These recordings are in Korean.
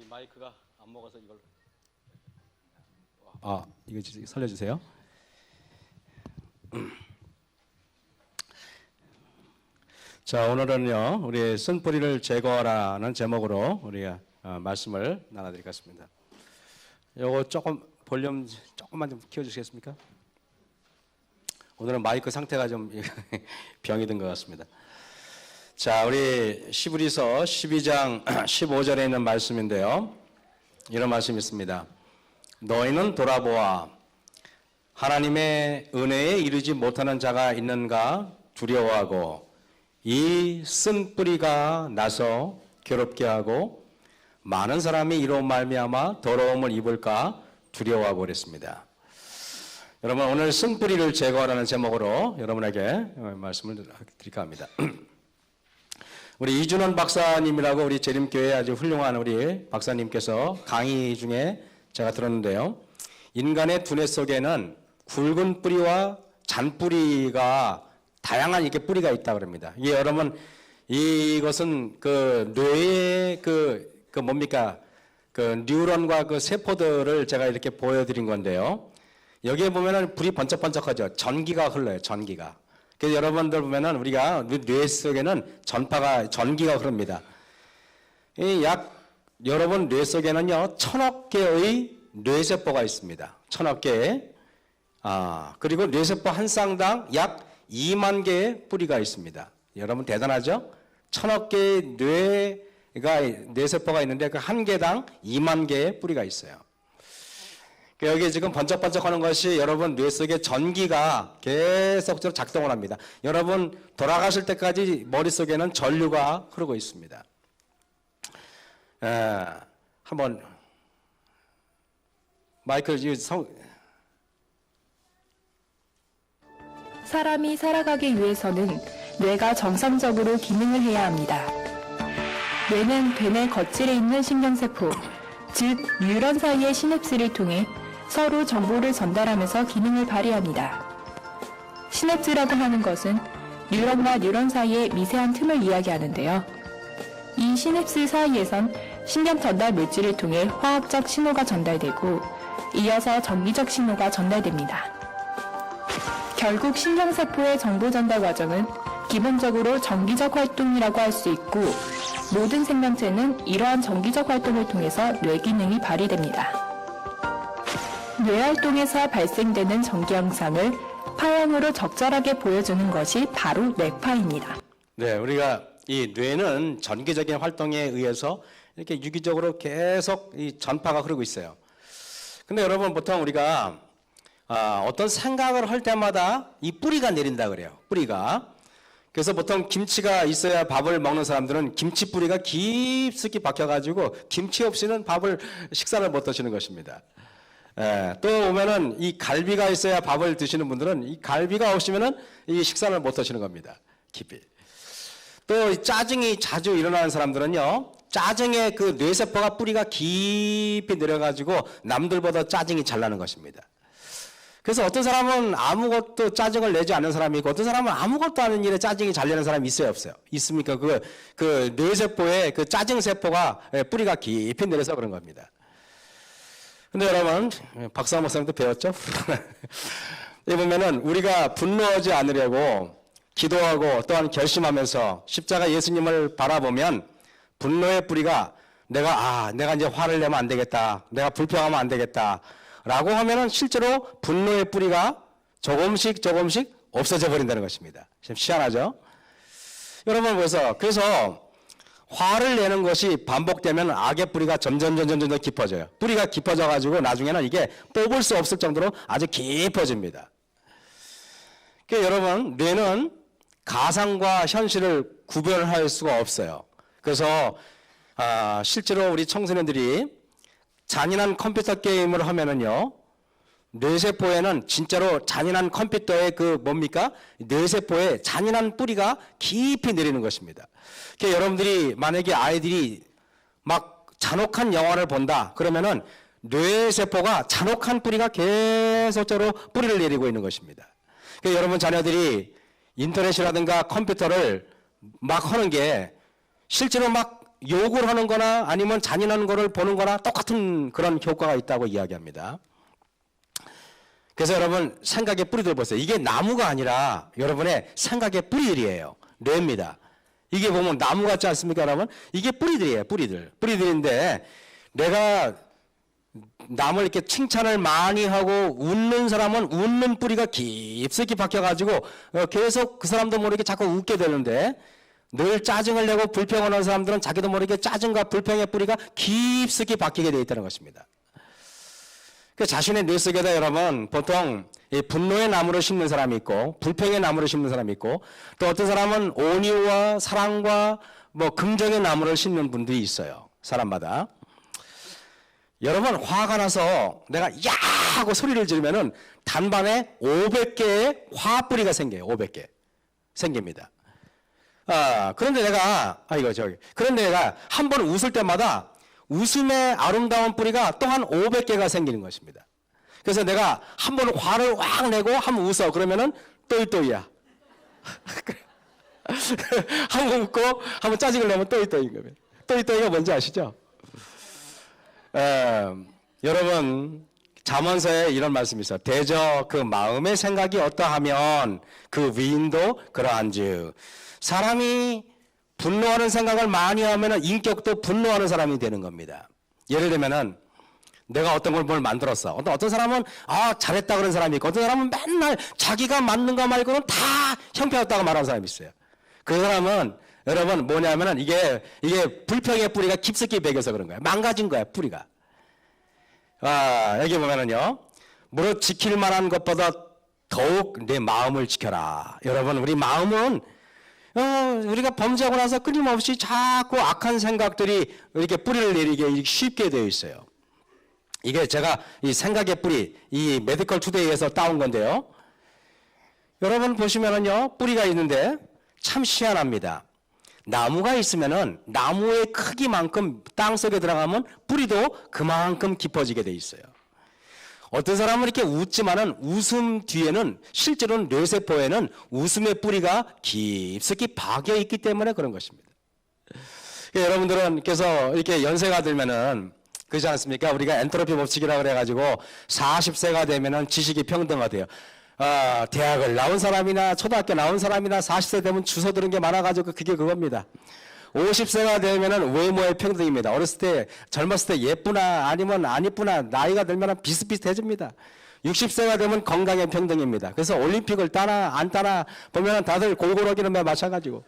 이 마이크가 안 먹어서 이걸 이거 살려주세요. 자, 오늘은요 우리 쓴뿌리를 제거하라는 제목으로 우리가 말씀을 나눠드리겠습니다. 요거 조금 볼륨 조금만 좀 키워주시겠습니까? 오늘은 마이크 상태가 좀 병이 든 것 같습니다. 자, 우리 시브리서 12장 15절에 있는 말씀인데요. 이런 말씀이 있습니다. 너희는 돌아보아 하나님의 은혜에 이르지 못하는 자가 있는가 두려워하고 이 쓴 뿌리가 나서 괴롭게 하고 많은 사람이 이로 말미암아 더러움을 입을까 두려워하고 그랬습니다. 여러분, 오늘 쓴 뿌리를 제거하라는 제목으로 여러분에게 말씀을 드릴까 합니다. 우리 이준원 박사님이라고 우리 재림교회 아주 훌륭한 우리 박사님께서 강의 중에 제가 들었는데요. 인간의 두뇌 속에는 굵은 뿌리와 잔뿌리가 다양한 이렇게 뿌리가 있다 그럽니다. 이게 여러분 이것은 그 뇌의 그 뭡니까? 그 뉴런과 그 세포들을 제가 이렇게 보여드린 건데요. 여기에 보면은 불이 번쩍번쩍하죠. 전기가 흘러요. 전기가. 그래서 여러분들 보면은 우리가 뇌 속에는 전기가 흐릅니다. 여러분 뇌 속에는요 1000억 개의 뇌세포가 있습니다. 1000억 개. 그리고 뇌세포 한 쌍당 약 2만 개의 뿌리가 있습니다. 여러분 대단하죠? 1000억 개의 뇌세포가 있는데 그 한 개당 2만 개의 뿌리가 있어요. 여기 지금 번쩍번쩍하는 것이 여러분 뇌 속에 전기가 계속적으로 작동을 합니다. 여러분 돌아가실 때까지 머릿속에는 전류가 흐르고 있습니다. 한번 마이크를 사람이 살아가기 위해서는 뇌가 정상적으로 기능을 해야 합니다. 뇌는 대뇌 겉질에 있는 신경세포, 즉 뉴런 사이의 시냅스를 통해 서로 정보를 전달하면서 기능을 발휘합니다. 시냅스라고 하는 것은 뉴런과 뉴런 사이의 미세한 틈을 이야기하는데요. 이 시냅스 사이에선 신경 전달 물질을 통해 화학적 신호가 전달되고 이어서 전기적 신호가 전달됩니다. 결국 신경세포의 정보 전달 과정은 기본적으로 전기적 활동이라고 할 수 있고 모든 생명체는 이러한 전기적 활동을 통해서 뇌 기능이 발휘됩니다. 뇌활동에서 발생되는 전기 영상을 파형으로 적절하게 보여주는 것이 바로 뇌파입니다. 네, 우리가 이 뇌는 전기적인 활동에 의해서 이렇게 유기적으로 계속 이 전파가 흐르고 있어요. 근데 여러분 보통 우리가 어떤 생각을 할 때마다 이 뿌리가 내린다 그래요. 뿌리가. 그래서 보통 김치가 있어야 밥을 먹는 사람들은 김치 뿌리가 깊숙이 박혀가지고 김치 없이는 식사를 못 드시는 것입니다. 또 보면은 이 갈비가 있어야 밥을 드시는 분들은 이 갈비가 없으면은 이 식사를 못 드시는 겁니다. 깊이. 또 짜증이 자주 일어나는 사람들은요, 짜증의 그 뇌세포가 뿌리가 깊이 내려가지고 남들보다 짜증이 잘 나는 것입니다. 그래서 어떤 사람은 아무것도 짜증을 내지 않는 사람이 있고 어떤 사람은 아무것도 하는 일에 짜증이 잘 내는 사람이 있어요, 없어요? 있습니까? 그 뇌세포에 그 짜증세포가 뿌리가 깊이 내려서 그런 겁니다. 근데 여러분, 박사 목사님도 배웠죠? 여기 보면은 우리가 분노하지 않으려고 기도하고 또한 결심하면서 십자가 예수님을 바라보면 분노의 뿌리가 내가 이제 화를 내면 안 되겠다. 내가 불평하면 안 되겠다. 라고 하면은 실제로 분노의 뿌리가 조금씩 없어져 버린다는 것입니다. 참 희한하죠? 여러분 그래서 화를 내는 것이 반복되면 악의 뿌리가 점점 더 깊어져요. 뿌리가 깊어져 가지고 나중에는 이게 뽑을 수 없을 정도로 아주 깊어집니다. 그러니까 여러분 뇌는 가상과 현실을 구별할 수가 없어요. 그래서 실제로 우리 청소년들이 잔인한 컴퓨터 게임을 하면은요, 뇌세포에는 진짜로 잔인한 컴퓨터의 뇌세포에 잔인한 뿌리가 깊이 내리는 것입니다. 그러니까 여러분들이 만약에 아이들이 막 잔혹한 영화를 본다 그러면은 뇌세포가 잔혹한 뿌리가 계속적으로 뿌리를 내리고 있는 것입니다. 그러니까 여러분 자녀들이 인터넷이라든가 컴퓨터를 막 하는 게 실제로 막 욕을 하는 거나 아니면 잔인한 거를 보는 거나 똑같은 그런 효과가 있다고 이야기합니다. 그래서 여러분 생각의 뿌리들 보세요. 이게 나무가 아니라 여러분의 생각의 뿌리들이에요. 뇌입니다. 이게 보면 나무 같지 않습니까, 여러분? 이게 뿌리들이에요, 뿌리들. 뿌리들인데 내가 남을 이렇게 칭찬을 많이 하고 웃는 사람은 웃는 뿌리가 깊숙이 박혀가지고 계속 그 사람도 모르게 자꾸 웃게 되는데 늘 짜증을 내고 불평을 하는 사람들은 자기도 모르게 짜증과 불평의 뿌리가 깊숙이 박히게 되어 있다는 것입니다. 그 자신의 뇌 속에다 여러분 보통 이 분노의 나무를 심는 사람이 있고 불평의 나무를 심는 사람이 있고 또 어떤 사람은 온유와 사랑과 뭐 긍정의 나무를 심는 분들이 있어요. 사람마다. 여러분 화가 나서 내가 야 하고 소리를 지르면은 단반에 500개의 화뿌리가 생겨요. 500개 생깁니다. 그런데 내가 한 번 웃을 때마다 웃음의 아름다운 뿌리가 또한 500개가 생기는 것입니다. 그래서 내가 한 번 화를 확 내고 한번 웃어. 그러면은 또이또이야. 한 번 웃고 한번 짜증을 내면 또이또이인 겁니다. 또이또이가 뭔지 아시죠? 여러분 잠언서에 이런 말씀이 있어요. 대저 그 마음의 생각이 어떠하면 그 위인도 그러한즉. 사람이 분노하는 생각을 많이 하면 인격도 분노하는 사람이 되는 겁니다. 예를 들면은 내가 어떤 걸 뭘 만들었어. 어떤 사람은 잘했다 그런 사람이 있고 어떤 사람은 맨날 자기가 만든 거 말고는 다 형편없다고 말하는 사람이 있어요. 그 사람은 여러분 뭐냐면은 이게 불평의 뿌리가 깊숙이 배겨서 그런 거예요. 망가진 거야 뿌리가. 여기 보면은요. 무릇 지킬 만한 것보다 더욱 내 마음을 지켜라. 여러분 우리 마음은 우리가 범죄하고 나서 끊임없이 자꾸 악한 생각들이 이렇게 뿌리를 내리게 쉽게 되어 있어요. 이게 제가 이 생각의 뿌리, 이 메디컬 투데이에서 따온 건데요. 여러분 보시면은요, 뿌리가 있는데 참 희한합니다. 나무가 있으면은 나무의 크기만큼 땅 속에 들어가면 뿌리도 그만큼 깊어지게 돼 있어요. 어떤 사람은 이렇게 웃지만은 웃음 뒤에는 실제로는 뇌세포에는 웃음의 뿌리가 깊숙이 박여 있기 때문에 그런 것입니다. 여러분들은 그래서 이렇게 연세가 들면은 그렇지 않습니까? 우리가 엔트로피 법칙이라고 그래가지고 40세가 되면은 지식이 평등화돼요. 대학을 나온 사람이나 초등학교 나온 사람이나 40세 되면 주워 들은 게 많아가지고 그게 그겁니다. 50세가 되면은 외모의 평등입니다. 어렸을 때, 젊었을 때 예쁘나 아니면 안 예쁘나 나이가 들면 비슷비슷해집니다. 60세가 되면 건강의 평등입니다. 그래서 올림픽을 따나 안 따나 보면은 다들 골고루기는 마찬가지고.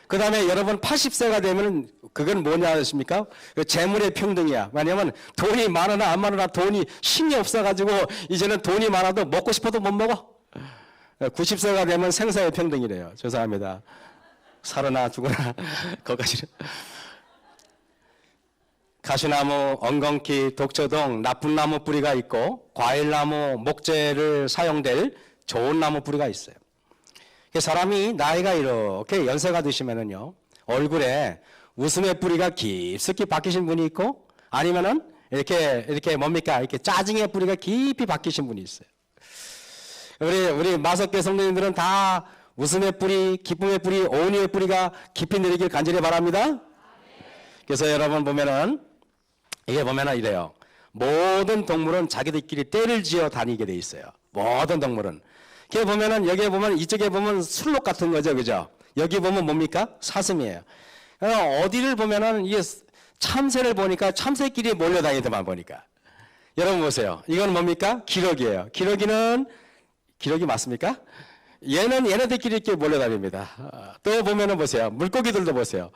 그 다음에 여러분 80세가 되면 그건 뭐냐 하십니까? 재물의 평등이야. 왜냐면 돈이 많으나 안 많으나 돈이 힘이 없어가지고 이제는 돈이 많아도 먹고 싶어도 못 먹어. 90세가 되면 생사의 평등이래요. 죄송합니다. 살으나 죽으나 거기까지. 가시나무, 엉겅퀴, 독초동, 나쁜 나무 뿌리가 있고 과일나무, 목재를 사용될 좋은 나무 뿌리가 있어요. 사람이 나이가 이렇게 연세가 드시면은요, 얼굴에 웃음의 뿌리가 깊숙이 박히신 분이 있고, 아니면은 이렇게 뭡니까? 이렇게 짜증의 뿌리가 깊이 박히신 분이 있어요. 우리 마석교 성도님들은 다 웃음의 뿌리, 기쁨의 뿌리, 온유의 뿌리가 깊이 내리길 간절히 바랍니다. 그래서 여러분 보면은, 이게 보면은 이래요. 모든 동물은 자기들끼리 떼를 지어 다니게 돼 있어요. 모든 동물은. 여기 보면은, 여기에 보면, 이쪽에 보면 술록 같은 거죠. 그죠? 여기 보면 뭡니까? 사슴이에요. 어디를 보면은, 이게 참새를 보니까 참새끼리 몰려다니더만 보니까. 여러분 보세요. 이건 뭡니까? 기러기예요. 기러기 맞습니까? 얘네들끼리 이렇게 몰려다닙니다. 또 보면은 보세요. 물고기들도 보세요.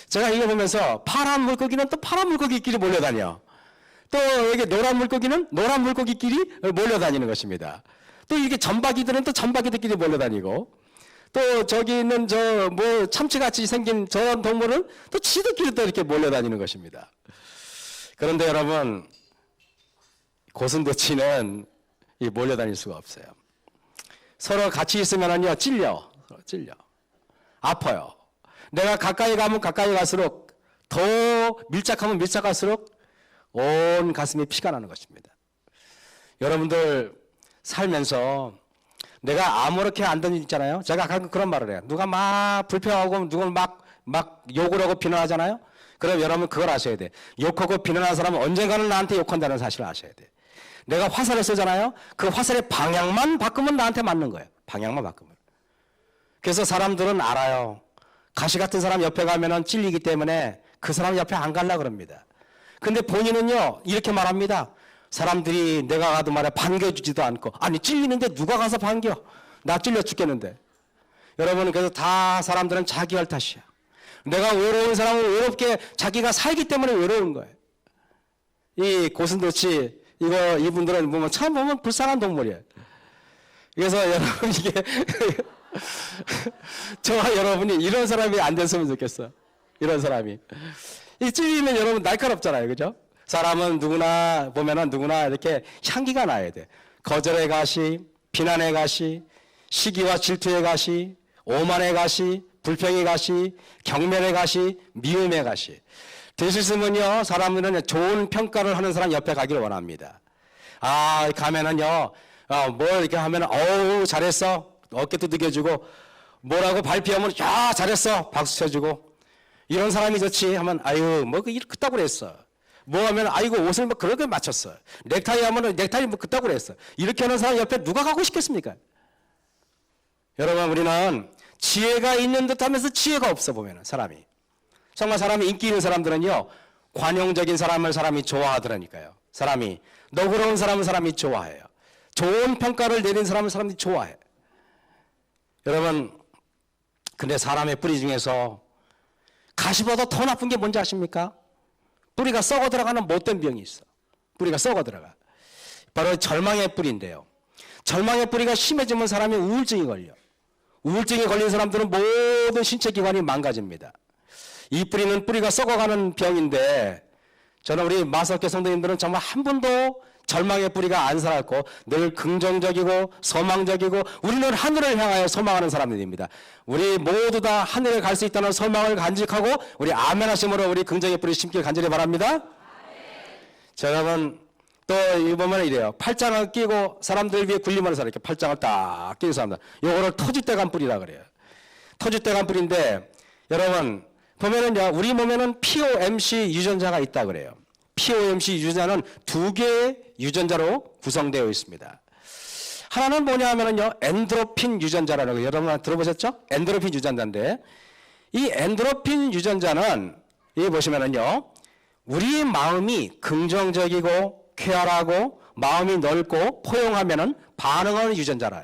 제가 이거 보면서 파란 물고기는 또 파란 물고기끼리 몰려다녀. 또 여기 노란 물고기는 노란 물고기끼리 몰려다니는 것입니다. 또 이게 점박이들은 또 점박이들끼리 몰려다니고, 또 저기 있는 참치같이 생긴 저런 동물은 또 지들끼리 또 이렇게 몰려다니는 것입니다. 그런데 여러분, 고슴도치는 몰려다닐 수가 없어요. 서로 같이 있으면은요, 찔려. 아파요. 내가 가까이 가면 가까이 갈수록, 더 밀착하면 밀착할수록 온 가슴이 피가 나는 것입니다. 여러분들 살면서 내가 아무렇게 안 던지잖아요. 제가 가끔 그런 말을 해요. 누가 막 불평하고 누가 막 막 욕을 하고 비난하잖아요. 그럼 여러분 그걸 아셔야 돼. 욕하고 비난하는 사람은 언젠가는 나한테 욕한다는 사실을 아셔야 돼. 내가 화살을 쏘잖아요. 그 화살의 방향만 바꾸면 나한테 맞는 거예요. 방향만 바꾸면. 그래서 사람들은 알아요. 가시 같은 사람 옆에 가면은 찔리기 때문에 그 사람 옆에 안 갈라 그럽니다. 근데 본인은요, 이렇게 말합니다. 사람들이 내가 가도 말해 반겨주지도 않고, 아니, 찔리는데 누가 가서 반겨? 나 찔려 죽겠는데. 여러분, 그래서 다 사람들은 자기 할 탓이야. 내가 외로운 사람은 외롭게 자기가 살기 때문에 외로운 거예요. 이 고슴도치, 이분들은 보면 참 보면 불쌍한 동물이에요. 그래서 여러분, 이게, 저와 여러분이 이런 사람이 안 됐으면 좋겠어. 이런 사람이. 이 찔리면 여러분 날카롭잖아요. 그죠? 사람은 누구나 보면은 누구나 이렇게 향기가 나야 돼. 거절의 가시, 비난의 가시, 시기와 질투의 가시, 오만의 가시, 불평의 가시, 경멸의 가시, 미움의 가시. 될 수 있으면요, 사람들은 좋은 평가를 하는 사람 옆에 가기를 원합니다. 아, 가면은요, 뭘 이렇게 하면은, 어우, 잘했어. 어깨 두들겨주고, 뭐라고 발표하면, 야, 잘했어. 박수 쳐주고. 이런 사람이 좋지 하면, 아유, 뭐, 그따구 그랬어. 뭐 하면, 아이고, 옷을 뭐 그렇게 맞췄어. 넥타이 하면은, 넥타이 뭐 그따구 그랬어. 이렇게 하는 사람 옆에 누가 가고 싶겠습니까? 여러분, 우리는 지혜가 있는 듯 하면서 지혜가 없어 보면은, 사람이. 정말 사람이 인기 있는 사람들은요, 관용적인 사람이 좋아하더라니까요. 사람이. 너그러운 사람이 좋아해요. 좋은 평가를 내린 사람을 사람들이 좋아해요. 여러분, 근데 사람의 뿌리 중에서 가시보다 더 나쁜 게 뭔지 아십니까? 뿌리가 썩어 들어가는 못된 병이 있어. 뿌리가 썩어 들어가. 바로 절망의 뿌리인데요. 절망의 뿌리가 심해지면 사람이 우울증이 걸려. 우울증이 걸린 사람들은 모든 신체 기관이 망가집니다. 이 뿌리는 뿌리가 썩어가는 병인데, 저는 우리 마석교 성도님들은 정말 한 번도 절망의 뿌리가 안 살았고 늘 긍정적이고 소망적이고 우리는 하늘을 향하여 소망하는 사람들입니다. 우리 모두 다 하늘에 갈 수 있다는 소망을 간직하고 우리 아멘 하심으로 우리 긍정의 뿌리 심길 간절히 바랍니다. 자, 여러분 또 이거 보면 이래요. 팔짱을 끼고 사람들 위에 군림하는 사람 이렇게 팔짱을 딱 끼는 사람들. 요거를 터줏대감 뿌리라 그래요. 터줏대감 뿌리인데 여러분 보면은요, 우리 몸에는 POMC 유전자가 있다 그래요. POMC 유전자는 두 개의 유전자로 구성되어 있습니다. 하나는 뭐냐 하면은요, 엔도르핀 유전자라는 거 여러분 들어보셨죠? 엔도르핀 유전자인데 이 엔도르핀 유전자는 여기 보시면은요, 우리 마음이 긍정적이고 쾌활하고 마음이 넓고 포용하면은 반응하는 유전자라.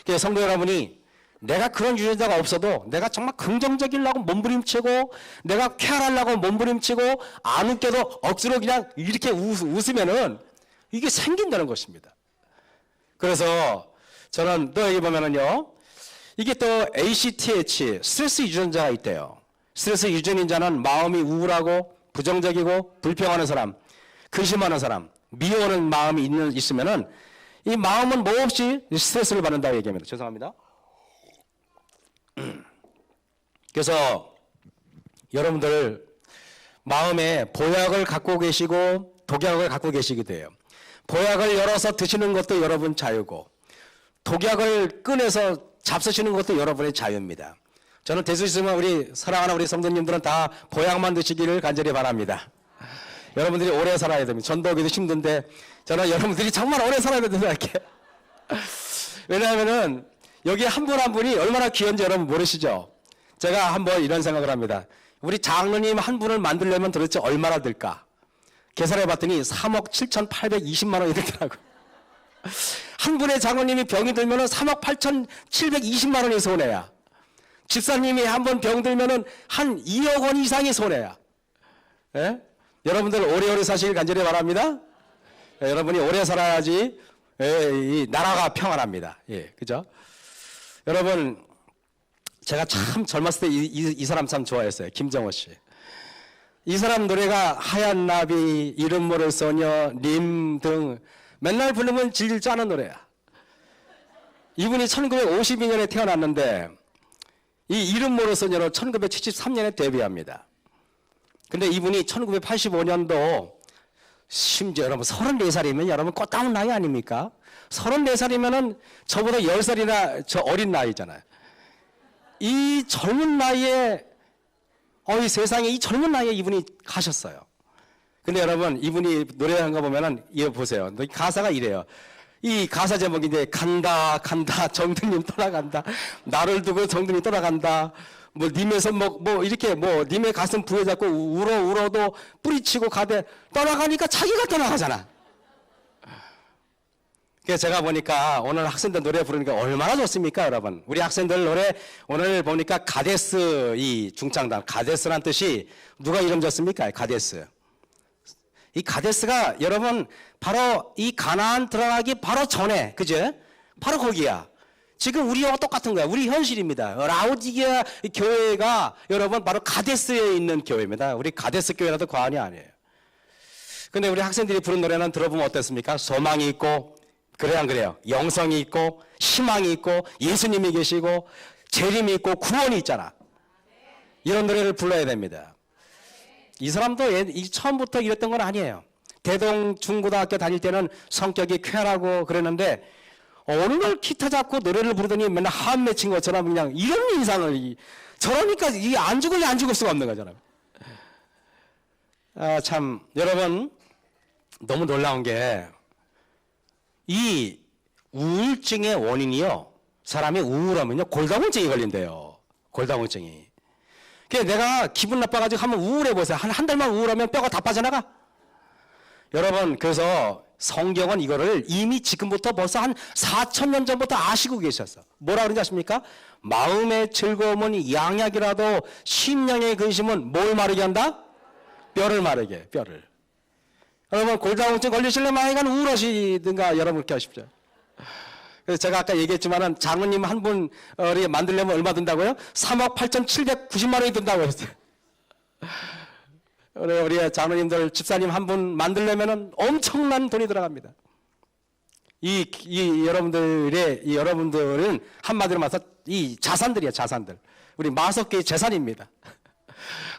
그래서 성도 여러분이 내가 그런 유전자가 없어도 내가 정말 긍정적이려고 몸부림치고 내가 쾌활하려고 몸부림치고 안 웃겨도 억지로 그냥 이렇게 웃으면은 이게 생긴다는 것입니다. 그래서 저는 또 여기 보면은요, 이게 또 ACTH 스트레스 유전자가 있대요. 스트레스 유전자는 마음이 우울하고 부정적이고 불평하는 사람, 근심하는 사람, 미워하는 마음이 있으면은 이 마음은 몹시 스트레스를 받는다고 얘기합니다. 죄송합니다. 그래서 여러분들 마음에 보약을 갖고 계시고 독약을 갖고 계시기도 해요. 보약을 열어서 드시는 것도 여러분 자유고 독약을 꺼내서 잡수시는 것도 여러분의 자유입니다. 저는 될 수 있으면 우리 사랑하는 우리 성도님들은 다 보약만 드시기를 간절히 바랍니다. 여러분들이 오래 살아야 됩니다. 전도하기도 힘든데 저는 여러분들이 정말 오래 살아야 된다고 생각해요. 왜냐하면은 여기 한 분 한 분이 얼마나 귀한지 여러분 모르시죠? 제가 한번 이런 생각을 합니다. 우리 장로님 한 분을 만들려면 도대체 얼마나 들까? 계산해 봤더니 3억 7,820만 원이 들더라고요. 한 분의 장로님이 병이 들면은 3억 8,720만 원이 손해야. 집사님이 한 번 병 들면은 한 2억 원 이상이 손해야. 예? 여러분들 오래오래 사시길 간절히 바랍니다. 예, 여러분이 오래 살아야지 이 나라가 평안합니다. 예, 그죠? 여러분, 제가 참 젊었을 때 이 사람 참 좋아했어요. 김정호 씨. 이 사람 노래가 하얀 나비, 이름 모를 소녀, 님 등 맨날 부르면 질질 짜는 노래야. 이분이 1952년에 태어났는데 이 이름 모를 소녀로 1973년에 데뷔합니다. 근데 이분이 1985년도 심지어 여러분 34살이면 여러분 꽃다운 나이 아닙니까? 34살이면은 저보다 10살이나 저 어린 나이잖아요. 이 젊은 나이에 이 세상에 이 젊은 나이에 이분이 가셨어요. 근데 여러분, 이분이 노래한 거 보면은, 이거 보세요. 가사가 이래요. 이 가사 제목인데, 간다, 간다, 정든님 떠나간다. 나를 두고 정든이 떠나간다. 뭐, 님의 손목, 이렇게, 님의 가슴 부여잡고 울어도 뿌리치고 가되, 떠나가니까 자기가 떠나가잖아. 그래서 제가 보니까 오늘 학생들 노래 부르니까 얼마나 좋습니까, 여러분? 우리 학생들 노래 오늘 보니까 가데스, 이 중창단, 가데스란 뜻이 누가 이름 졌습니까? 가데스. 이 가데스가 여러분 바로 이 가나안 들어가기 바로 전에, 그죠? 바로 거기야. 지금 우리와 똑같은 거야. 우리 현실입니다. 라우디게아 교회가 여러분 바로 가데스에 있는 교회입니다. 우리 가데스 교회라도 과언이 아니에요. 근데 우리 학생들이 부른 노래는 들어보면 어떻습니까? 소망이 있고, 그래요, 안 그래요? 영성이 있고, 희망이 있고, 예수님이 계시고, 재림이 있고, 구원이 있잖아. 이런 노래를 불러야 됩니다. 이 사람도 처음부터 이랬던 건 아니에요. 대동 중고등학교 다닐 때는 성격이 쾌활하고 그랬는데, 어느 날 기타 잡고 노래를 부르더니 맨날 한 맺힌 것처럼 그냥 이런 인상을, 저러니까 이게 안 죽을 수가 없는 거잖아요. 참, 여러분, 너무 놀라운 게, 이 우울증의 원인이요, 사람이 우울하면요 골다공증이 걸린대요. 골다공증이. 그래서 내가 기분 나빠가지고 한번 우울해 보세요. 한 달만 우울하면 뼈가 다 빠져나가. 여러분, 그래서 성경은 이거를 이미 지금부터 벌써 한 4,000년 전부터 아시고 계셨어. 뭐라 그러는지 아십니까? 마음의 즐거움은 양약이라도 심령의 근심은 뭘 마르게 한다? 뼈를 마르게 해, 뼈를. 여러분, 골다공증 걸리시려면 하여간 우울하시든가 여러분 그렇게 하십시오. 그래서 제가 아까 얘기했지만은 장모님 한 분 만들려면 얼마 든다고요? 3억 8,790만 원이 든다고 했어요. 우리 장로님들, 집사님 한 분 만들려면은 엄청난 돈이 들어갑니다. 여러분들은 한마디로 말해서 이 자산들이야, 자산들. 우리 마석계의 재산입니다.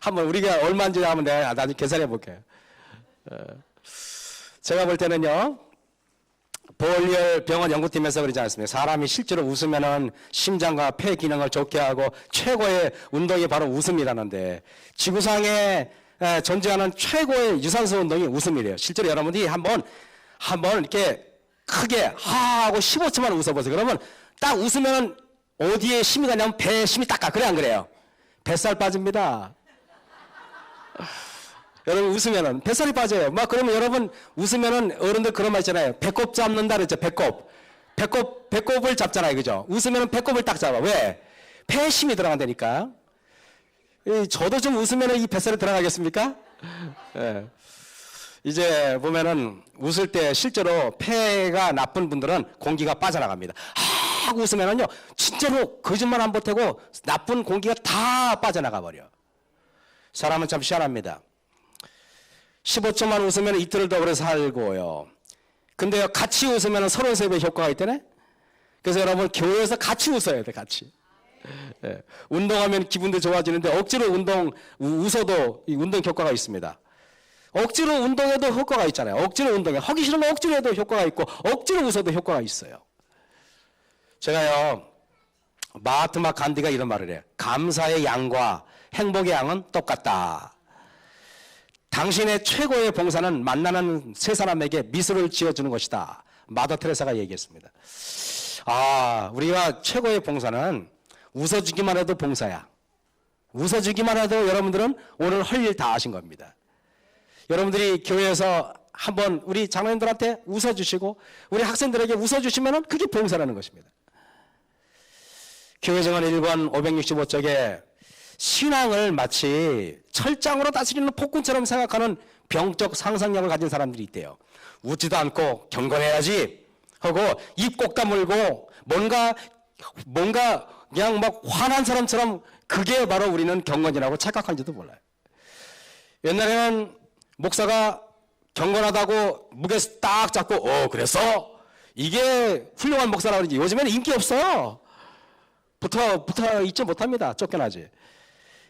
한번 우리가 얼마인지 한번 내가 나중에 계산해 볼게요. 제가 볼 때는요, 보리얼 병원 연구팀에서 그러지 않습니까? 사람이 실제로 웃으면은 심장과 폐 기능을 좋게 하고 최고의 운동이 바로 웃음이라는데, 지구상에 존재하는 최고의 유산소 운동이 웃음이래요. 실제로 여러분들이 한번 이렇게 크게 하고 15초만 웃어보세요. 그러면 딱 웃으면 어디에 힘이 가냐면 배에 힘이 딱 가. 그래, 안 그래요? 뱃살 빠집니다. 여러분, 웃으면은 뱃살이 빠져요. 그러면 여러분 웃으면은 어른들 그런 말 있잖아요. 배꼽 잡는다 그랬죠. 배꼽을 잡잖아요. 그죠? 웃으면은 배꼽을 딱 잡아. 왜? 폐에 힘이 들어간다니까. 저도 좀 웃으면은 이 뱃살이 들어가겠습니까? 예. 이제 보면은 웃을 때 실제로 폐가 나쁜 분들은 공기가 빠져나갑니다. 하고 웃으면은요, 진짜로 거짓말 안 보태고 나쁜 공기가 다 빠져나가 버려. 사람은 참 희한합니다. 15초만 웃으면 이틀을 더 오래 살고요. 근데요, 같이 웃으면 33배 효과가 있다네? 그래서 여러분, 교회에서 같이 웃어야 돼, 같이. 예. 운동하면 기분도 좋아지는데, 억지로 웃어도 이 운동 효과가 있습니다. 억지로 운동해도 효과가 있잖아요. 억지로 운동해. 하기 싫으면 억지로 해도 효과가 있고, 억지로 웃어도 효과가 있어요. 제가요, 마하트마 간디가 이런 말을 해요. 감사의 양과 행복의 양은 똑같다. 당신의 최고의 봉사는 만나는 세 사람에게 미소를 지어주는 것이다. 마더 테레사가 얘기했습니다. 우리가 최고의 봉사는 웃어주기만 해도 봉사야. 웃어주기만 해도 여러분들은 오늘 할 일 다 하신 겁니다. 여러분들이 교회에서 한번 우리 장로님들한테 웃어주시고 우리 학생들에게 웃어주시면 그게 봉사라는 것입니다. 교회정원 1권 565쪽에 신앙을 마치 철장으로 다스리는 폭군처럼 생각하는 병적 상상력을 가진 사람들이 있대요. 웃지도 않고 경건해야지 하고 입 꼭 다물고 뭔가 그냥 막 화난 사람처럼, 그게 바로 우리는 경건이라고 착각한지도 몰라요. 옛날에는 목사가 경건하다고 무게 딱 잡고 그래서 이게 훌륭한 목사라고 그러지. 요즘에는 인기 없어요. 붙어 있지 못합니다. 쫓겨나지.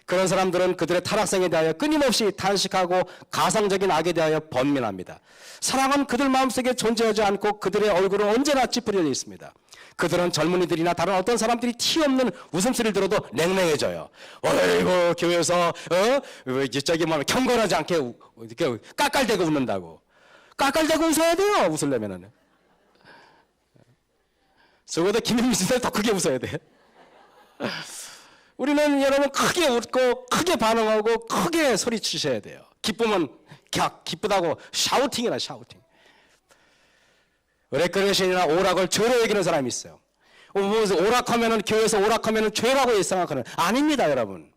그런 사람들은 그들의 타락성에 대하여 끊임없이 탄식하고 가상적인 악에 대하여 번민합니다. 사랑은 그들 마음속에 존재하지 않고 그들의 얼굴은 언제나 찌푸려져 있습니다. 그들은 젊은이들이나 다른 어떤 사람들이 티 없는 웃음소리를 들어도 냉랭해져요. 어이구, 교회에서 저기 뭐 경건하지 않게 이렇게 깔깔대고 웃는다고. 깔깔대고 웃어야 돼요, 웃으려면은. 적어도 김현미 씨들 더 크게 웃어야 돼. 우리는 여러분 크게 웃고 크게 반응하고 크게 소리치셔야 돼요. 기쁘면 기쁘다고 샤우팅이나 샤우팅. 레크레이션이나 오락을 죄로 여기는 사람이 있어요. 무슨 오락하면은 교회에서 오락하면은 죄라고 생각하는 아닙니다, 여러분.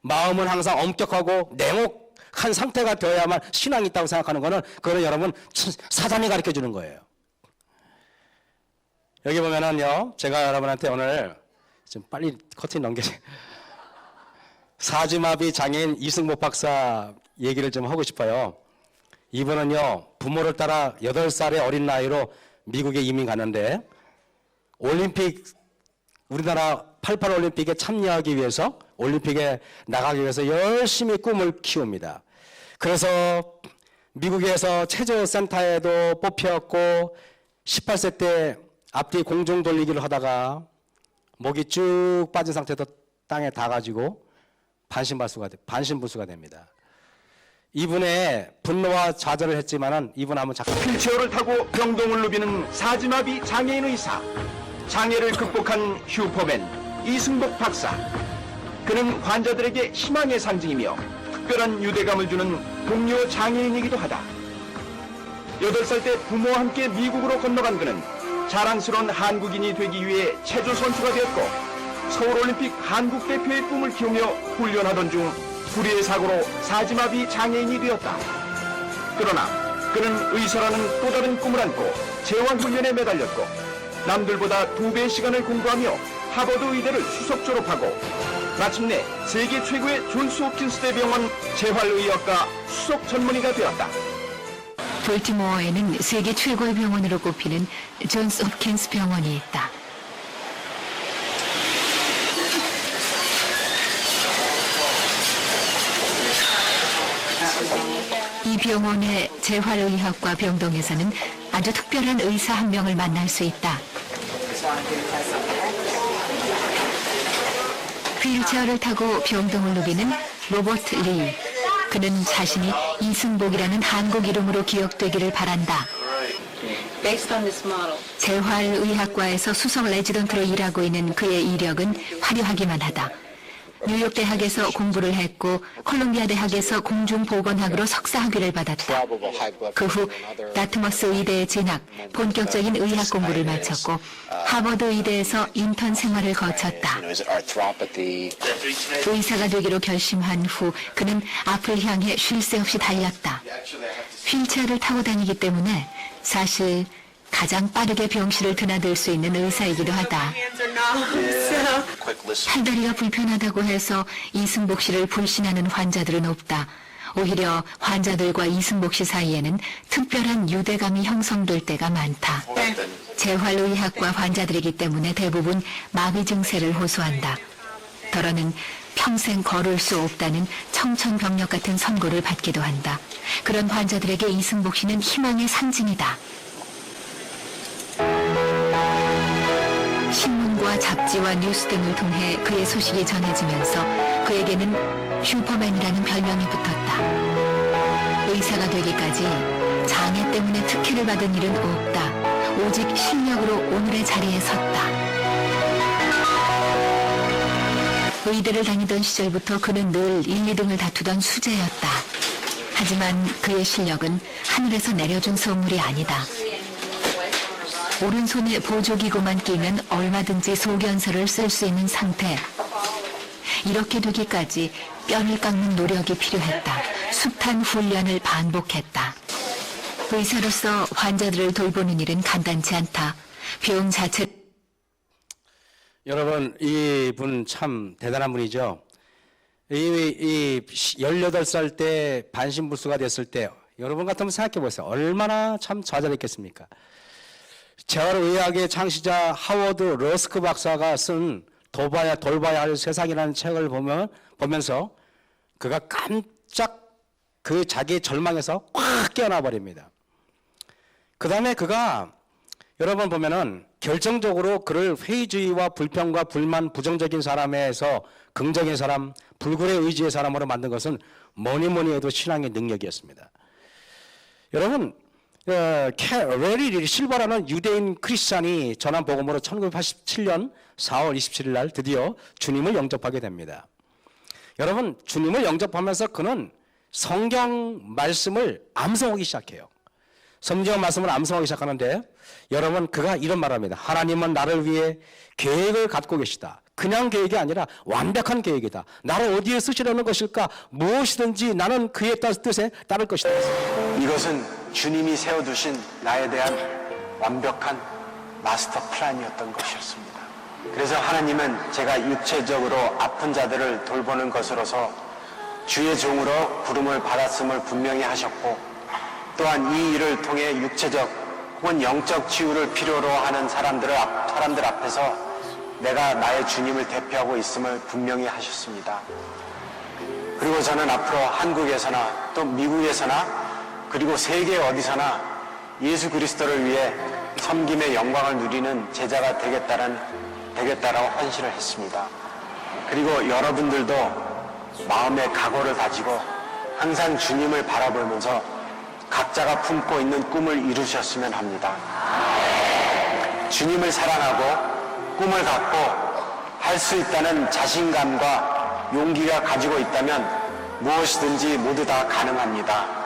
마음은 항상 엄격하고 냉혹한 상태가 되어야만 신앙이 있다고 생각하는 거는 그거는 여러분 사단이 가르쳐 주는 거예요. 여기 보면은요, 제가 여러분한테 오늘 좀 빨리 커튼 넘겨줘. 사지마비 장애인 이승복 박사 얘기를 좀 하고 싶어요. 이분은요, 부모를 따라 8살의 어린 나이로 미국에 이민 가는데 올림픽, 우리나라 88 올림픽에 참여하기 위해서, 올림픽에 나가기 위해서 열심히 꿈을 키웁니다. 그래서 미국에서 체조 센터에도 뽑혔고 18세 때 앞뒤 공중 돌리기를 하다가 목이 쭉 빠진 상태에서 땅에 닿아가지고 반신불수가 됩니다. 이분의 분노와 좌절을 했지만은 이분 한번 잠깐. 휠체어를 타고 병동을 누비는 사지마비 장애인 의사, 장애를 극복한 슈퍼맨 이승복 박사. 그는 환자들에게 희망의 상징이며 특별한 유대감을 주는 동료 장애인이기도 하다. 8살 때 부모와 함께 미국으로 건너간 그는 자랑스러운 한국인이 되기 위해 체조 선수가 되었고 서울올림픽 한국대표의 꿈을 키우며 훈련하던 중 불의의 사고로 사지마비 장애인이 되었다. 그러나 그는 의사라는 또 다른 꿈을 안고 재활훈련에 매달렸고 남들보다 2배의 시간을 공부하며 하버드 의대를 수석 졸업하고 마침내 세계 최고의 존스 홉킨스 대병원 재활의학과 수석 전문의가 되었다. 볼티모어에는 세계 최고의 병원으로 꼽히는 존스 홉킨스 병원이 있다. 이 병원의 재활의학과 병동에서는 아주 특별한 의사 한 명을 만날 수 있다. 휠체어를 타고 병동을 누비는 로버트 리. 그는 자신이 이승복이라는 한국 이름으로 기억되기를 바란다. 재활의학과에서 수석 레지던트로 일하고 있는 그의 이력은 화려하기만 하다. 뉴욕 대학에서 공부를 했고 콜롬비아 대학에서 공중보건학으로 석사 학위를 받았다. 그 후 다트머스 의대에 진학, 본격적인 의학 공부를 마쳤고 하버드 의대에서 인턴 생활을 거쳤다. 의사가 되기로 결심한 후 그는 앞을 향해 쉴 새 없이 달렸다. 휠체어를 타고 다니기 때문에 사실 가장 빠르게 병실을 드나들 수 있는 의사이기도 하다. 팔다리가 불편하다고 해서 이승복 씨를 불신하는 환자들은 없다. 오히려 환자들과 이승복 씨 사이에는 특별한 유대감이 형성될 때가 많다. 재활의학과 환자들이기 때문에 대부분 마비 증세를 호소한다. 더러는 평생 걸을 수 없다는 청천벽력 같은 선고를 받기도 한다. 그런 환자들에게 이승복 씨는 희망의 상징이다. 신문과 잡지와 뉴스 등을 통해 그의 소식이 전해지면서 그에게는 슈퍼맨이라는 별명이 붙었다. 의사가 되기까지 장애 때문에 특혜를 받은 일은 없다. 오직 실력으로 오늘의 자리에 섰다. 의대를 다니던 시절부터 그는 늘 1, 2등을 다투던 수재였다. 하지만 그의 실력은 하늘에서 내려준 선물이 아니다. 오른손에 보조기구만 끼면 얼마든지 소견서를 쓸 수 있는 상태. 이렇게 되기까지 뼈를 깎는 노력이 필요했다. 숱한 훈련을 반복했다. 의사로서 환자들을 돌보는 일은 간단치 않다. 병 자체. 여러분, 이분 참 대단한 분이죠. 이 18살 때 반신불수가 됐을 때 여러분 같으면 생각해 보세요. 얼마나 참 좌절했겠습니까? 재활의학의 창시자 하워드 러스크 박사가 쓴 돌봐야 할 세상이라는 책을 보면서 그가 깜짝 그 자기의 절망에서 꽉 깨어나 버립니다. 그 다음에 그가 여러분 보면은 결정적으로 그를 회의주의와 불평과 불만, 부정적인 사람에서 긍정의 사람, 불굴의 의지의 사람으로 만든 것은 뭐니 해도 신앙의 능력이었습니다. 여러분, 레리 실버라는 유대인 크리스찬이 전한 복음으로 1987년 4월 27일 날 드디어 주님을 영접하게 됩니다. 여러분, 주님을 영접하면서 그는 성경 말씀을 암송하기 시작해요. 성경 말씀을 암송하기 시작하는데 여러분, 그가 이런 말합니다. 하나님은 나를 위해 계획을 갖고 계시다. 그냥 계획이 아니라 완벽한 계획이다. 나를 어디에 쓰시려는 것일까? 무엇이든지 나는 그의 뜻에 따를 것이다. 이것은 주님이 세워두신 나에 대한 완벽한 마스터 플랜이었던 것이었습니다. 그래서 하나님은 제가 육체적으로 아픈 자들을 돌보는 것으로서 주의 종으로 부름을 받았음을 분명히 하셨고, 또한 이 일을 통해 육체적 혹은 영적 치유를 필요로 하는 사람들 앞에서 내가 나의 주님을 대표하고 있음을 분명히 하셨습니다. 그리고 저는 앞으로 한국에서나 또 미국에서나 그리고 세계 어디서나 예수 그리스도를 위해 섬김의 영광을 누리는 제자가 되겠다라고 헌신을 했습니다. 그리고 여러분들도 마음의 각오를 가지고 항상 주님을 바라보면서 각자가 품고 있는 꿈을 이루셨으면 합니다. 주님을 사랑하고 꿈을 갖고 할 수 있다는 자신감과 용기가 가지고 있다면 무엇이든지 모두 다 가능합니다.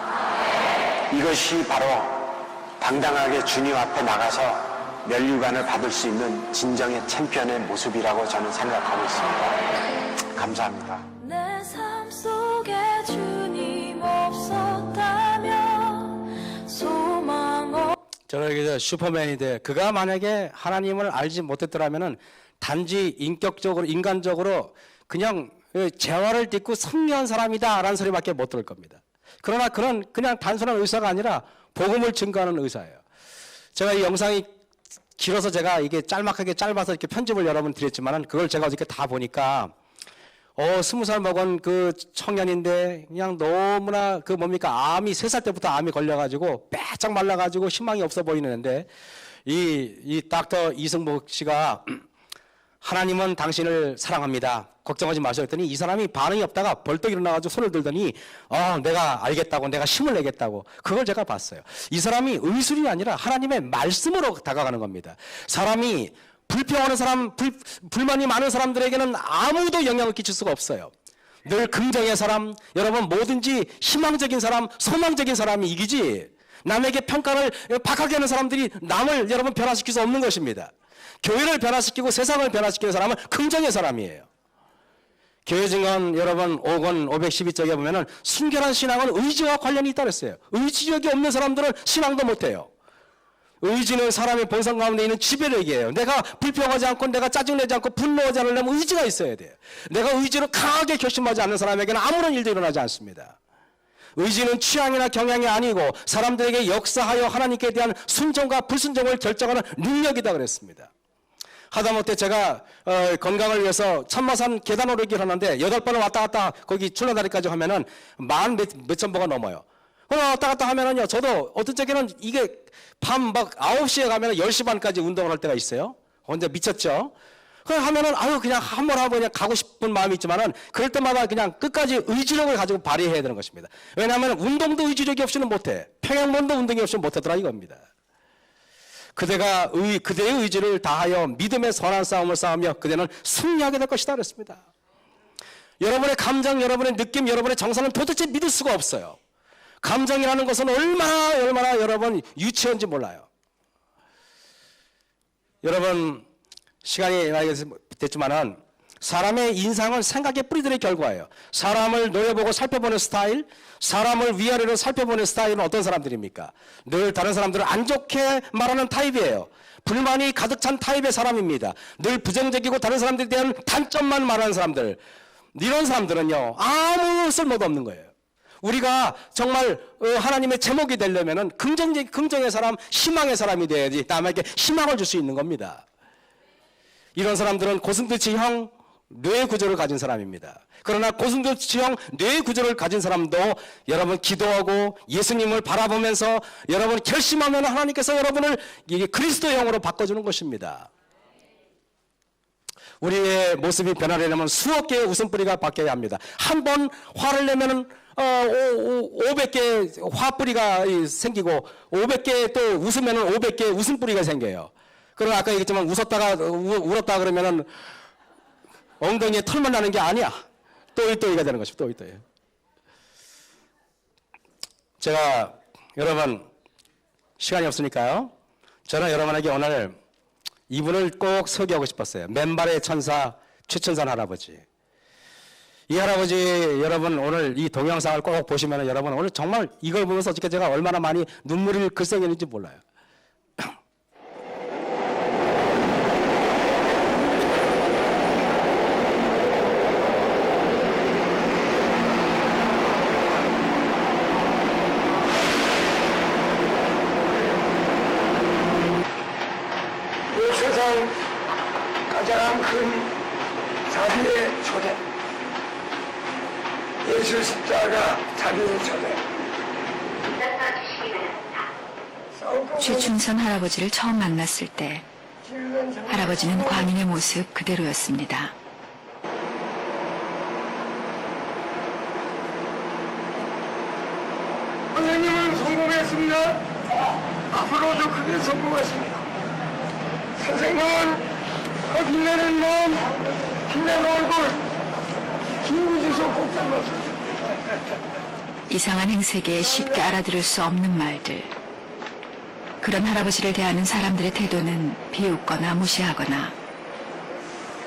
이것이 바로 당당하게 주님 앞에 나가서 면류관을 받을 수 있는 진정의 챔피언의 모습이라고 저는 생각하고 있습니다. 감사합니다. 내 삶 속에 주님 없었다면 소망 저렇게 슈퍼맨인데 그가 만약에 하나님을 알지 못했더라면은 단지 인간적으로 그냥 재활을 딛고 승리한 사람이다라는 소리밖에 못 들을 겁니다. 그러나 그는 그냥 단순한 의사가 아니라 복음을 증거하는 의사예요. 제가 이 영상이 길어서 제가 이게 짤막하게 짧아서 이렇게 편집을 여러분 드렸지만은 그걸 제가 어저께 다 보니까 20살 먹은 그 청년인데 그냥 너무나 그 뭡니까 암이 3살 때부터 암이 걸려가지고 빼짝 말라가지고 희망이 없어 보이는데 이 닥터 이승복 씨가 하나님은 당신을 사랑합니다. 걱정하지 마세요. 했더니 이 사람이 반응이 없다가 벌떡 일어나가지고 손을 들더니 내가 알겠다고 내가 힘을 내겠다고 그걸 제가 봤어요. 이 사람이 의술이 아니라 하나님의 말씀으로 다가가는 겁니다. 사람이 불평하는 사람, 불만이 많은 사람들에게는 아무도 영향을 끼칠 수가 없어요. 늘 긍정의 사람, 여러분 뭐든지 희망적인 사람, 소망적인 사람이 이기지 남에게 평가를 박하게 하는 사람들이 남을 여러분 변화시킬 수 없는 것입니다. 교회를 변화시키고 세상을 변화시키는 사람은 긍정의 사람이에요. 교회 증언 여러분 5권 512쪽에 보면은 순결한 신앙은 의지와 관련이 있다고 했어요. 의지력이 없는 사람들은 신앙도 못해요. 의지는 사람의 본성 가운데 있는 지배력이에요. 내가 불평하지 않고 내가 짜증내지 않고 분노하지 않으려면 의지가 있어야 돼요. 내가 의지로 강하게 결심하지 않는 사람에게는 아무런 일도 일어나지 않습니다. 의지는 취향이나 경향이 아니고 사람들에게 역사하여 하나님께 대한 순종과 불순종을 결정하는 능력이다 그랬습니다. 하다못해 제가 건강을 위해서 참마산 계단 오르기를 하는데 8번을 왔다 갔다 거기 출렁다리까지 하면은 몇천 보가 넘어요. 왔다 갔다 하면은요, 저도 어떤 적에는 이게 밤 막 9시에 가면은 10시 반까지 운동을 할 때가 있어요. 혼자 미쳤죠? 그냥 하면은, 그냥 한 번 하고 그냥 가고 싶은 마음이 있지만은, 그럴 때마다 그냥 끝까지 의지력을 가지고 발휘해야 되는 것입니다. 왜냐하면 운동도 의지력이 없이는 못해. 평양본도 운동이 없이는 못하더라 이겁니다. 그대의 의지를 다하여 믿음의 선한 싸움을 싸우며 그대는 승리하게 될 것이다 그랬습니다. 여러분의 감정, 여러분의 느낌, 여러분의 정서는 도대체 믿을 수가 없어요. 감정이라는 것은 얼마나 여러분 유치한지 몰라요. 여러분 시간이 됐지만은 사람의 인상은 생각의 뿌리들의 결과예요. 사람을 노려보고 살펴보는 스타일, 사람을 위아래로 살펴보는 스타일은 어떤 사람들입니까? 늘 다른 사람들을 안 좋게 말하는 타입이에요. 불만이 가득 찬 타입의 사람입니다. 늘 부정적이고 다른 사람들에 대한 단점만 말하는 사람들. 이런 사람들은요, 아무 쓸모도 없는 거예요. 우리가 정말 하나님의 제목이 되려면은 긍정의 사람, 희망의 사람이 돼야지 남에게 희망을 줄 수 있는 겁니다. 이런 사람들은 고슴도치형 뇌 구조를 가진 사람입니다. 그러나 고슴도치형 뇌 구조를 가진 사람도 여러분 기도하고 예수님을 바라보면서 여러분 결심하면 하나님께서 여러분을 이게 그리스도형으로 바꿔주는 것입니다. 우리의 모습이 변화되려면 수억 개의 웃음뿌리가 바뀌어야 합니다. 한 번 화를 내면은 500개의 화뿌리가 생기고 500개 또 웃으면은 500개의 웃음뿌리가 생겨요. 그러나 아까 얘기했지만 울었다 그러면은 엉덩이에 털만 나는 게 아니야. 또이또이가 되는 것이죠. 또이또이. 제가 여러분 시간이 없으니까요. 저는 여러분에게 오늘 이분을 꼭 소개하고 싶었어요. 맨발의 천사 최천산 할아버지. 이 할아버지 여러분 오늘 이 동영상을 꼭 보시면 여러분 오늘 정말 이걸 보면서 어떻게 제가 얼마나 많이 눈물을 글썽이는지 몰라요. 이 세상 가장 큰 자비의 초대, 예수 십자가 자비의 초대. 최춘선 할아버지를 처음 만났을 때 할아버지는 광인의 모습 그대로였습니다. 선생님은 성공했습니다. 앞으로도 크게 성공하십니다. 선생님은 그 빛나는 마음, 빛나는 얼굴, 김구지소 꼭 닮았습니다. 이상한 행색에 쉽게 알아들을 수 없는 말들. 그런 할아버지를 대하는 사람들의 태도는 비웃거나 무시하거나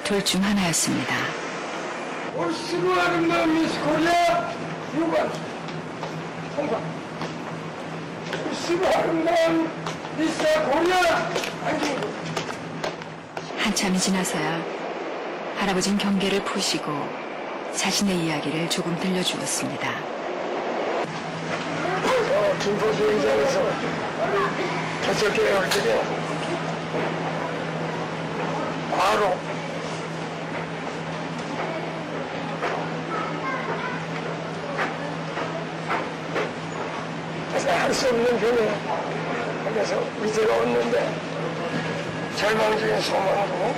둘 중 하나였습니다. 올시로 아름다운 미스 코리아 6번 통과. 올시로 아름다운 미스 코리아 안중근. 한참이 지나서야 할아버진 경계를 푸시고 자신의 이야기를 조금 들려주었습니다. 김포 수영장에서 개척교회 올 적에 과로 할 수 없는 병에 그래서 위세가 왔는데 절망 중에 소망으로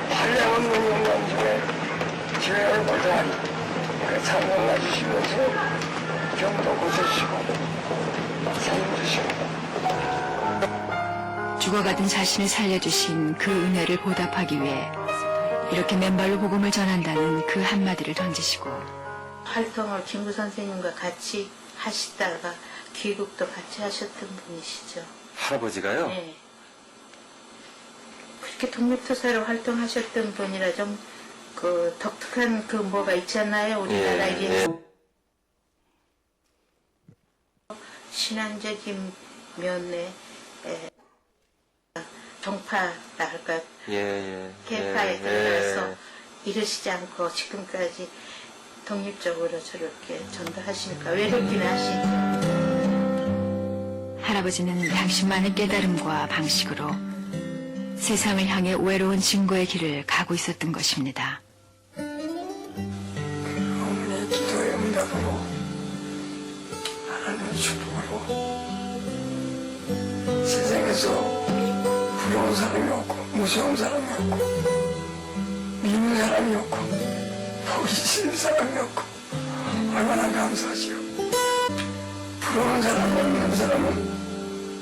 한량 없는 영광 중에 기회를 보자 그 찬양해 주시면서 병도 고쳐주시고 살려 주시고 죽어가던 자신을 살려주신 그 은혜를 보답하기 위해 이렇게 맨발로 복음을 전한다는 그 한마디를 던지시고 활동을 김구 선생님과 같이 하시다가 귀국도 같이 하셨던 분이시죠. 할아버지가요? 네. 그렇게 독립투사로 활동하셨던 분이라 좀 그 독특한 그 뭐가 있지 않나요? 우리나라에게 신앙적인 면에 정파라 할까 계파에 들어가서 이러시지 않고 지금까지 독립적으로 저렇게 전도하시니까 외롭긴 하시죠. 할아버지는 당신만의 깨달음과 방식으로 세상을 향해 외로운 증거의 길을 가고 있었던 것입니다. 어머니의 기도에 응답으로 하나님의 축복으로 세상에서 부러운 사람이 없고 무서운 사람이 없고 미는 사람이 없고 보기 싫은 사람이 없고 얼마나 감사하시오. 부러운 사람 없는 사람은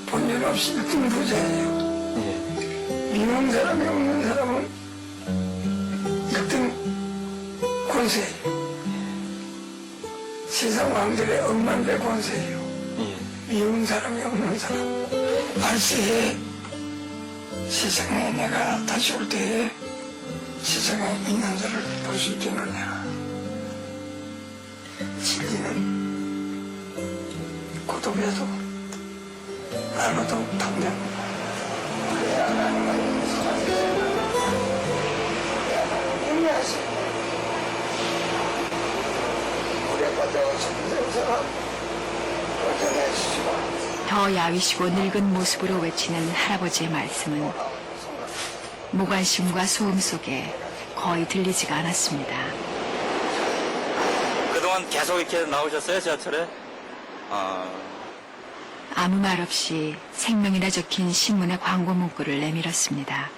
본전 없이 큰 부자예요. 미는 사람이 없는 사람은 같은 권세예요. 세상 왕들의 억만대 권세예요. 미운 사람이 없는 사람. 말세에 세상에 내가 다시 올 때에 세상에 있는 자를 볼 수 있겠느냐. 진리는 고독해도 나눠도 당장 우리 하나님은 사랑해요. 행하시고 우리 받아온 성생사람 도전해 주시고 더 야위시고 늙은 모습으로 외치는 할아버지의 말씀은 무관심과 소음 속에 거의 들리지가 않았습니다. 그동안 계속 이렇게 나오셨어요, 지하철에? 아무 말 없이 생명이라 적힌 신문의 광고 문구를 내밀었습니다.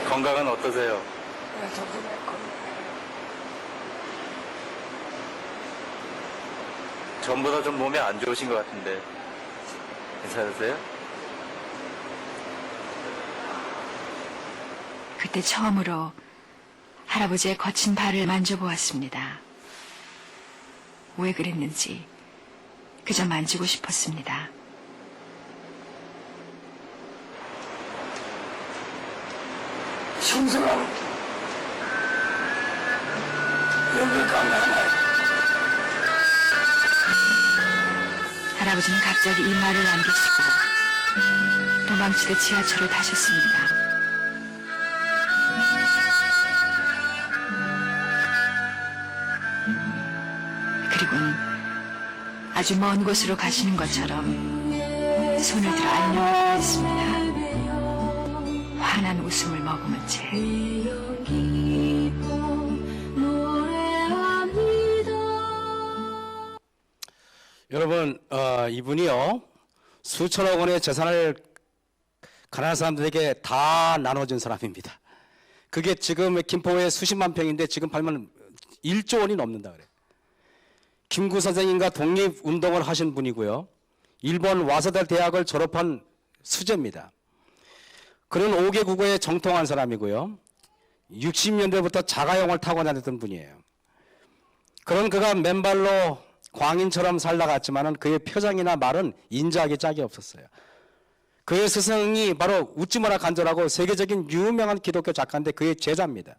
건강은 어떠세요? 전보다 좀 몸이 안 좋으신 것 같은데 괜찮으세요? 그때 처음으로 할아버지의 거친 발을 만져보았습니다. 왜 그랬는지 그저 만지고 싶었습니다. 형수가 여기 가면 할아버지는 갑자기 이 말을 남기시고 도망치듯 지하철을 타셨습니다. 그리고는 아주 먼 곳으로 가시는 것처럼 손을 들어 안녕을 보냈습니다. 환한 웃음을 머금은 채. 여러분, 이분이요, 수천억 원의 재산을 가난한 사람들에게 다 나눠준 사람입니다. 그게 지금 김포에 수십만 평인데 지금 팔면 1조 원이 넘는다 그래요. 김구 선생님과 독립운동을 하신 분이고요. 일본 와세다 대학을 졸업한 수재입니다. 그는 5개 국어에 정통한 사람이고요. 60년대부터 자가용을 타고 다녔던 분이에요. 그런 그가 맨발로 광인처럼 살다 갔지만은 그의 표정이나 말은 인자하기 짝이 없었어요. 그의 스승이 바로 웃지마라 간절하고 세계적인 유명한 기독교 작가인데 그의 제자입니다.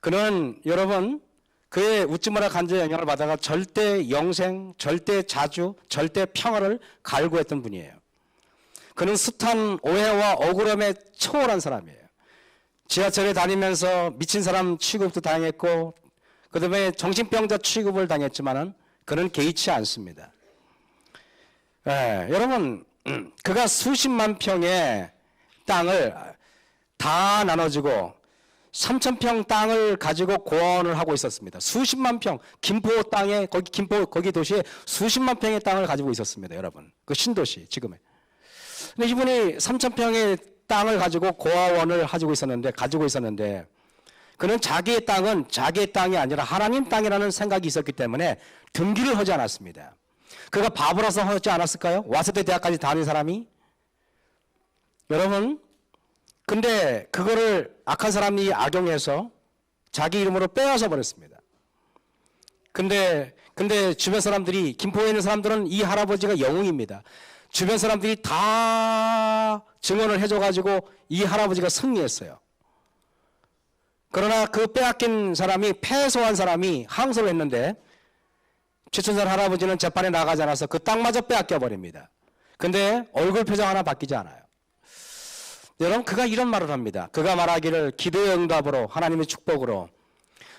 그는 여러분 그의 웃지마라 간절의 영향을 받아가 절대 영생, 절대 자주, 절대 평화를 갈구했던 분이에요. 그는 숱한 오해와 억울함에 초월한 사람이에요. 지하철에 다니면서 미친 사람 취급도 당했고 그 다음에 정신병자 취급을 당했지만은 그는 개의치 않습니다. 여러분, 그가 수십만 평의 땅을 다 나눠주고 3,000평 땅을 가지고 고아원을 하고 있었습니다. 수십만 평, 김포 땅에, 거기 도시에 수십만 평의 땅을 가지고 있었습니다, 여러분. 그 신도시, 지금의. 근데 이분이 3,000평의 땅을 가지고 고아원을 가지고 있었는데, 그는 자기의 땅은 자기의 땅이 아니라 하나님 땅이라는 생각이 있었기 때문에 등기를 하지 않았습니다. 그가 바보라서 하지 않았을까요? 와세다 대학까지 다닌 사람이? 여러분, 근데 그거를 악한 사람이 악용해서 자기 이름으로 빼앗아 버렸습니다. 근데 주변 사람들이, 김포에 있는 사람들은 이 할아버지가 영웅입니다. 주변 사람들이 다 증언을 해줘가지고 이 할아버지가 승리했어요. 그러나 그 빼앗긴 사람이, 패소한 사람이 항소를 했는데 최춘선 할아버지는 재판에 나가지 않아서 그 땅마저 빼앗겨 버립니다. 근데 얼굴 표정 하나 바뀌지 않아요. 여러분, 그가 이런 말을 합니다. 그가 말하기를 기도의 응답으로, 하나님의 축복으로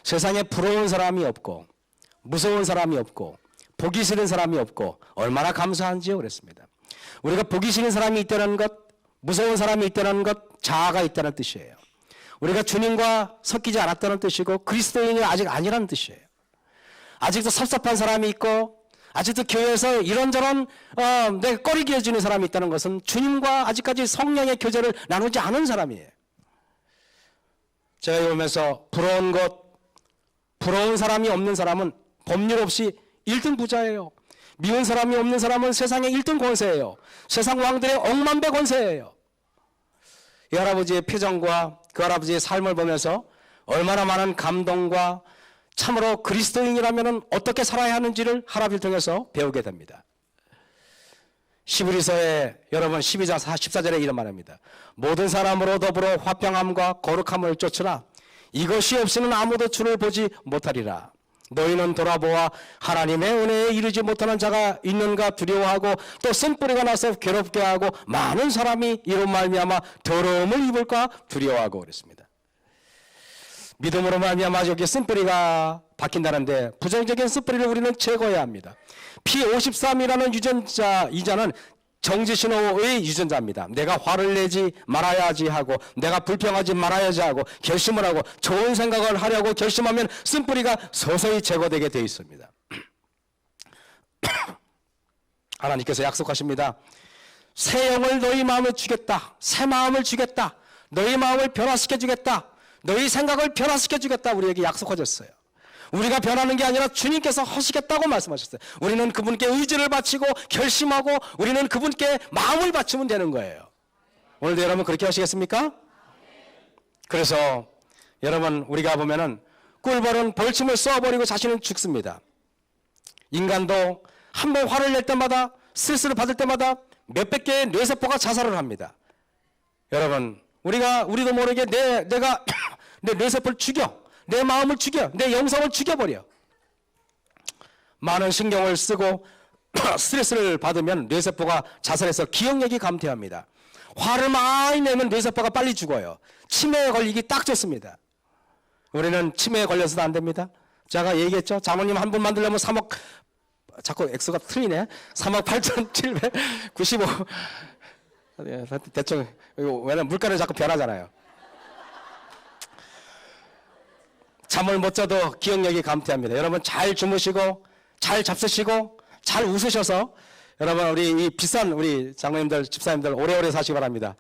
세상에 부러운 사람이 없고 무서운 사람이 없고 보기 싫은 사람이 없고 얼마나 감사한지요 그랬습니다. 우리가 보기 싫은 사람이 있다는 것, 무서운 사람이 있다는 것, 자아가 있다는 뜻이에요. 우리가 주님과 섞이지 않았다는 뜻이고 그리스도인이 아직 아니라는 뜻이에요. 아직도 섭섭한 사람이 있고 아직도 교회에서 이런저런 내 꺼리게 해주는 사람이 있다는 것은 주님과 아직까지 성령의 교제를 나누지 않은 사람이에요. 제가 보면서 부러운 것, 부러운 사람이 없는 사람은 법률 없이 1등 부자예요. 미운 사람이 없는 사람은 세상의 1등 권세예요. 세상 왕들의 억만배 권세예요. 이 할아버지의 표정과 그 할아버지의 삶을 보면서 얼마나 많은 감동과 참으로 그리스도인이라면 어떻게 살아야 하는지를 할아버지를 통해서 배우게 됩니다. 시브리서에 여러분 12장 14절에 이런 말입니다. 모든 사람으로 더불어 화평함과 거룩함을 쫓으라. 이것이 없이는 아무도 주를 보지 못하리라. 너희는 돌아보아 하나님의 은혜에 이르지 못하는 자가 있는가 두려워하고 또 쓴뿌리가 나서 괴롭게 하고 많은 사람이 이로 말미암아 더러움을 입을까 두려워하고 그랬습니다. 믿음으로 말미암아 여기 쓴뿌리가 박힌다는데 부정적인 쓴뿌리를 우리는 제거해야 합니다. P53이라는 유전자 이자는 정지신호의 유전자입니다. 내가 화를 내지 말아야지 하고 내가 불평하지 말아야지 하고 결심을 하고 좋은 생각을 하려고 결심하면 쓴뿌리가 서서히 제거되게 되어 있습니다. 하나님께서 약속하십니다. 새 영을 너희 마음에 주겠다. 새 마음을 주겠다. 너희 마음을 변화시켜 주겠다. 너희 생각을 변화시켜 주겠다. 우리에게 약속하셨어요. 우리가 변하는 게 아니라 주님께서 하시겠다고 말씀하셨어요. 우리는 그분께 의지를 바치고 결심하고 우리는 그분께 마음을 바치면 되는 거예요. 오늘도 여러분 그렇게 하시겠습니까? 그래서 여러분 우리가 보면은 꿀벌은 벌침을 쏘아버리고 자신은 죽습니다. 인간도 한 번 화를 낼 때마다 스트레스를 받을 때마다 몇백 개의 뇌세포가 자살을 합니다. 여러분 우리도 모르게 내가 내 뇌세포를 죽여, 내 마음을 죽여, 내 영성을 죽여버려. 많은 신경을 쓰고 스트레스를 받으면 뇌세포가 자살해서 기억력이 감퇴합니다. 화를 많이 내면 뇌세포가 빨리 죽어요. 치매에 걸리기 딱 좋습니다. 우리는 치매에 걸려서도 안 됩니다. 제가 얘기했죠. 장모님 한 분 만들려면 3억, 자꾸 액수가 틀리네. 3억 8,795. 대충, 왜냐면 물가는 자꾸 변하잖아요. 잠을 못 자도 기억력이 감퇴합니다. 여러분 잘 주무시고, 잘 잡수시고, 잘 웃으셔서, 여러분 우리 이 비싼 우리 장로님들, 집사님들 오래오래 사시기 바랍니다.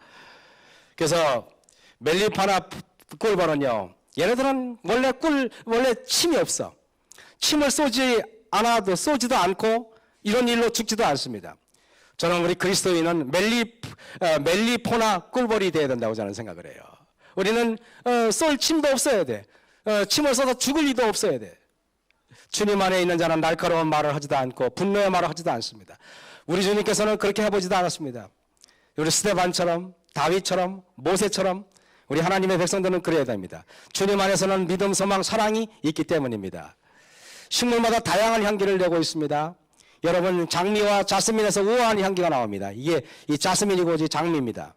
그래서 멜리파나 꿀벌은요, 얘네들은 원래 침이 없어. 침을 쏘지도 않고 이런 일로 죽지도 않습니다. 저는 우리 그리스도인은 멜리포나 꿀벌이 되어야 된다고 저는 생각을 해요. 우리는 쏠 침도 없어야 돼. 침을 쏘서 죽을 리도 없어야 돼. 주님 안에 있는 자는 날카로운 말을 하지도 않고 분노의 말을 하지도 않습니다. 우리 주님께서는 그렇게 해보지도 않았습니다. 우리 스데반처럼, 다윗처럼, 모세처럼 우리 하나님의 백성들은 그래야 됩니다. 주님 안에서는 믿음, 소망, 사랑이 있기 때문입니다. 식물마다 다양한 향기를 내고 있습니다. 여러분 장미와 자스민에서 우아한 향기가 나옵니다. 이게 이 자스민이고 장미입니다.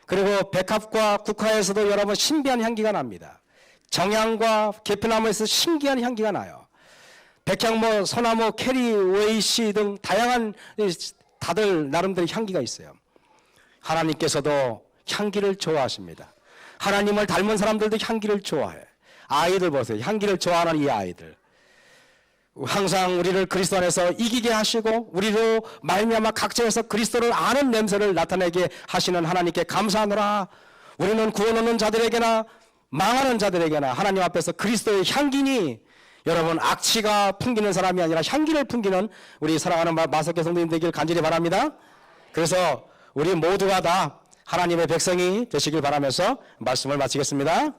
그리고 백합과 국화에서도 여러분 신비한 향기가 납니다. 정향과 계피나무에서 신기한 향기가 나요. 백향모, 소나무, 캐리, 웨이시 등 다양한 다들 나름대로 향기가 있어요. 하나님께서도 향기를 좋아하십니다. 하나님을 닮은 사람들도 향기를 좋아해. 아이들 보세요. 향기를 좋아하는 이 아이들. 항상 우리를 그리스도 안에서 이기게 하시고 우리로 말미암아 각처에서 그리스도를 아는 냄새를 나타내게 하시는 하나님께 감사하노라. 우리는 구원 얻는 자들에게나 망하는 자들에게나 하나님 앞에서 그리스도의 향기니, 여러분 악취가 풍기는 사람이 아니라 향기를 풍기는 우리 사랑하는 마석교 성도님 되길 간절히 바랍니다. 그래서 우리 모두가 다 하나님의 백성이 되시길 바라면서 말씀을 마치겠습니다.